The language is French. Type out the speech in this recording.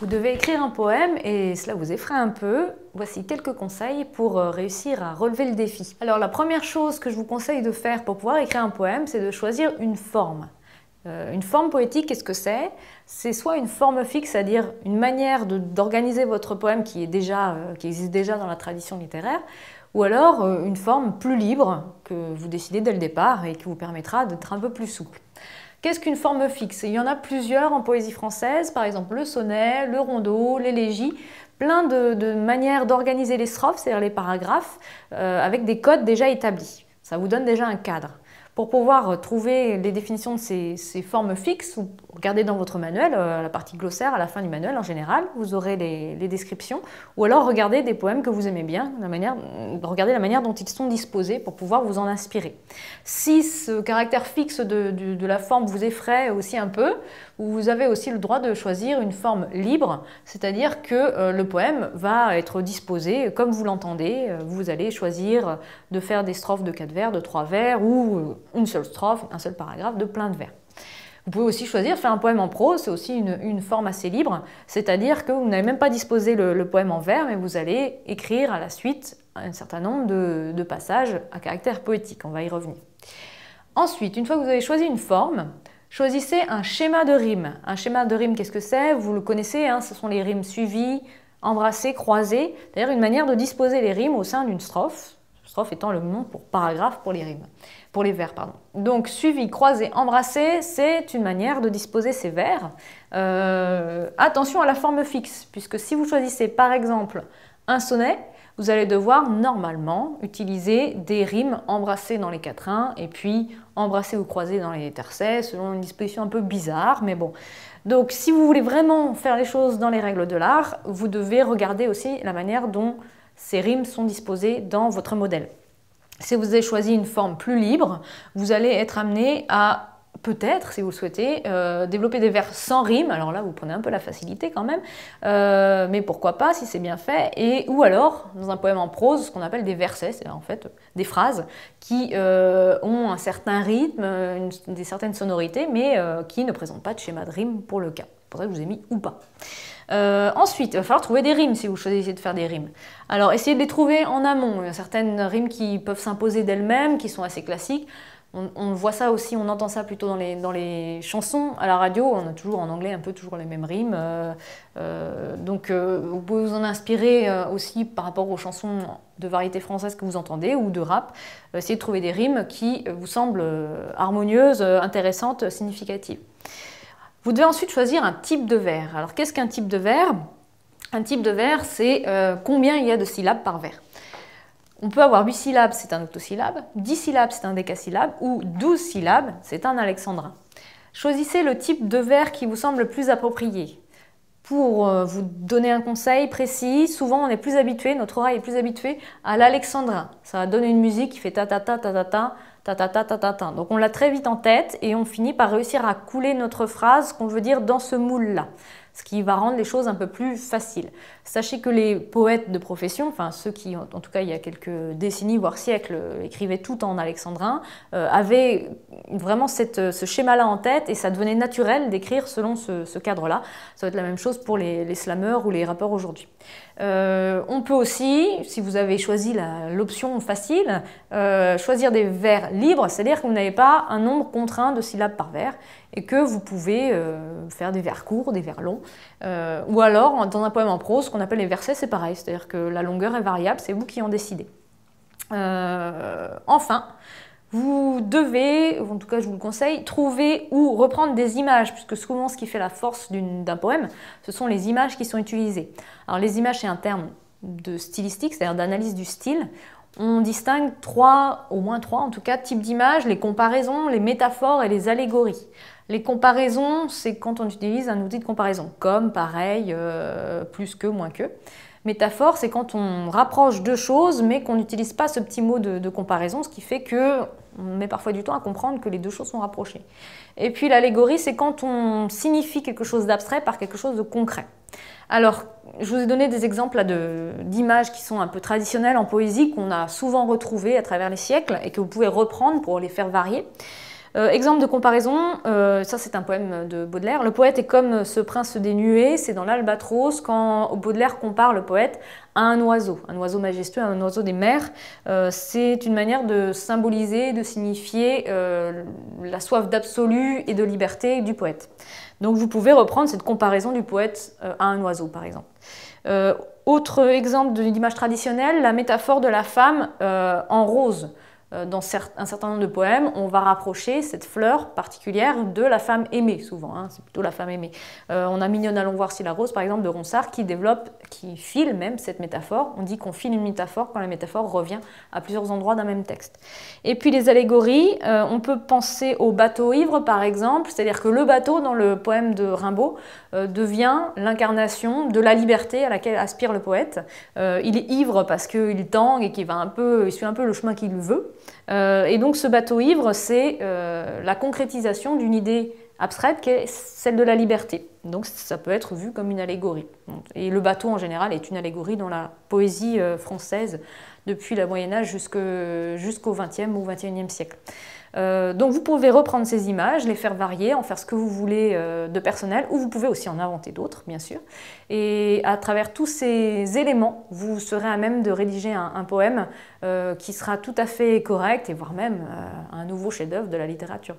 Vous devez écrire un poème et cela vous effraie un peu. Voici quelques conseils pour réussir à relever le défi. Alors la première chose que je vous conseille de faire pour pouvoir écrire un poème, c'est de choisir une forme. Une forme poétique, qu'est-ce que c'est? C'est soit une forme fixe, c'est-à-dire une manière d'organiser votre poème qui existe déjà dans la tradition littéraire, ou alors une forme plus libre que vous décidez dès le départ et qui vous permettra d'être un peu plus souple. Qu'est-ce qu'une forme fixe? Il y en a plusieurs en poésie française, par exemple le sonnet, le rondeau, l'élégie, plein de manières d'organiser les strophes, c'est-à-dire les paragraphes, avec des codes déjà établis. Ça vous donne déjà un cadre. Pour pouvoir trouver les définitions de ces formes fixes, vous regardez dans votre manuel, la partie glossaire à la fin du manuel en général, vous aurez les descriptions, ou alors regardez des poèmes que vous aimez bien, regardez la manière dont ils sont disposés pour pouvoir vous en inspirer. Si ce caractère fixe de la forme vous effraie aussi un peu, vous avez aussi le droit de choisir une forme libre, c'est-à-dire que le poème va être disposé comme vous l'entendez. Vous allez choisir de faire des strophes de 4 vers, de 3 vers, ou une seule strophe, un seul paragraphe de plein de vers. Vous pouvez aussi choisir de faire un poème en prose, c'est aussi une forme assez libre, c'est-à-dire que vous n'avez même pas disposé le poème en vers, mais vous allez écrire à la suite un certain nombre de passages à caractère poétique, on va y revenir. Ensuite, une fois que vous avez choisi une forme, choisissez un schéma de rime. Un schéma de rime, qu'est-ce que c'est? Vous le connaissez, hein, ce sont les rimes suivies, embrassées, croisées, c'est-à-dire une manière de disposer les rimes au sein d'une strophe, strophe étant le nom pour paragraphe pour les rimes, pour les vers, pardon. Donc suivi, croisé, embrassé, c'est une manière de disposer ces vers. Attention à la forme fixe, puisque si vous choisissez par exemple un sonnet, vous allez devoir normalement utiliser des rimes embrassées dans les quatrains et puis embrassées ou croisées dans les tercets, selon une disposition un peu bizarre, mais bon. Donc si vous voulez vraiment faire les choses dans les règles de l'art, vous devez regarder aussi la manière dont ces rimes sont disposées dans votre modèle. Si vous avez choisi une forme plus libre, vous allez être amené à peut-être, si vous le souhaitez, développer des vers sans rime. Alors là, vous prenez un peu la facilité quand même, mais pourquoi pas si c'est bien fait. Ou alors, dans un poème en prose, ce qu'on appelle des versets, c'est en fait des phrases qui ont un certain rythme, des certaines sonorités, mais qui ne présentent pas de schéma de rime pour le cas. C'est pour ça que je vous ai mis ou pas. Ensuite, il va falloir trouver des rimes si vous choisissez de faire des rimes. Alors, essayez de les trouver en amont. Il y a certaines rimes qui peuvent s'imposer d'elles-mêmes, qui sont assez classiques. On voit ça aussi, on entend ça plutôt dans les chansons. À la radio, on a toujours en anglais un peu toujours les mêmes rimes. Donc vous pouvez vous en inspirer aussi par rapport aux chansons de variété française que vous entendez ou de rap. Essayez de trouver des rimes qui vous semblent harmonieuses, intéressantes, significatives. Vous devez ensuite choisir un type de vers. Alors qu'est-ce qu'un type de vers? Un type de vers, c'est combien il y a de syllabes par vers. On peut avoir 8 syllabes, c'est un octosyllabe, 10 syllabes, c'est un décasyllabe, ou 12 syllabes, c'est un alexandrin. Choisissez le type de vers qui vous semble le plus approprié. Pour vous donner un conseil précis, souvent on est plus habitué, notre oreille est plus habituée à l'alexandrin. Ça va donner une musique qui fait ta-ta-ta, ta-ta-ta, ta-ta-ta, ta-ta-ta. Donc on l'a très vite en tête et on finit par réussir à couler notre phrase qu'on veut dire dans ce moule-là, ce qui va rendre les choses un peu plus faciles. Sachez que les poètes de profession, enfin ceux qui, en tout cas il y a quelques décennies, voire siècles, écrivaient tout en alexandrin, avaient vraiment ce schéma-là en tête et ça devenait naturel d'écrire selon ce cadre-là. Ça va être la même chose pour les slameurs ou les rappeurs aujourd'hui. On peut aussi, si vous avez choisi l'option facile, choisir des vers libres, c'est-à-dire que vous n'avez pas un nombre contraint de syllabes par vers et que vous pouvez faire des vers courts, des vers longs, ou alors dans un poème en prose, ce qu'on appelle les versets, c'est pareil, c'est-à-dire que la longueur est variable, c'est vous qui en décidez. Enfin, vous devez, en tout cas je vous le conseille, trouver ou reprendre des images, puisque souvent ce qui fait la force d'un poème, ce sont les images qui sont utilisées. Alors les images, c'est un terme de stylistique, c'est-à-dire d'analyse du style. On distingue au moins trois en tout cas, types d'images, les comparaisons, les métaphores et les allégories. Les comparaisons, c'est quand on utilise un outil de comparaison, comme, pareil, plus que, moins que. Métaphore, c'est quand on rapproche deux choses, mais qu'on n'utilise pas ce petit mot de comparaison, ce qui fait qu'on met parfois du temps à comprendre que les deux choses sont rapprochées. Et puis l'allégorie, c'est quand on signifie quelque chose d'abstrait par quelque chose de concret. Alors, je vous ai donné des exemples d'images qui sont un peu traditionnelles en poésie, qu'on a souvent retrouvées à travers les siècles et que vous pouvez reprendre pour les faire varier. Exemple de comparaison, ça c'est un poème de Baudelaire. Le poète est comme ce prince des nuées, c'est dans l'Albatros quand Baudelaire compare le poète à un oiseau majestueux, un oiseau des mers. C'est une manière de symboliser, de signifier la soif d'absolu et de liberté du poète. Donc vous pouvez reprendre cette comparaison du poète à un oiseau par exemple. Autre exemple d'image traditionnelle, la métaphore de la femme en rose. Dans un certain nombre de poèmes, on va rapprocher cette fleur particulière de la femme aimée, souvent, hein, c'est plutôt la femme aimée. On a Mignonne allons voir si la rose, par exemple, de Ronsard, qui file même cette métaphore. On dit qu'on file une métaphore quand la métaphore revient à plusieurs endroits d'un même texte. Et puis les allégories, on peut penser au bateau ivre, par exemple, c'est-à-dire que le bateau, dans le poème de Rimbaud, devient l'incarnation de la liberté à laquelle aspire le poète. Il est ivre parce qu'il tangue et qu'il suit un peu le chemin qu'il veut. Et donc ce bateau ivre, c'est la concrétisation d'une idée abstraite qui est celle de la liberté. Donc ça peut être vu comme une allégorie. Et le bateau en général est une allégorie dans la poésie française depuis le Moyen-Âge jusqu'au XXe ou XXIe siècle. Donc vous pouvez reprendre ces images, les faire varier, en faire ce que vous voulez de personnel, ou vous pouvez aussi en inventer d'autres, bien sûr. Et à travers tous ces éléments, vous serez à même de rédiger un poème qui sera tout à fait correct, et voire même un nouveau chef-d'œuvre de la littérature.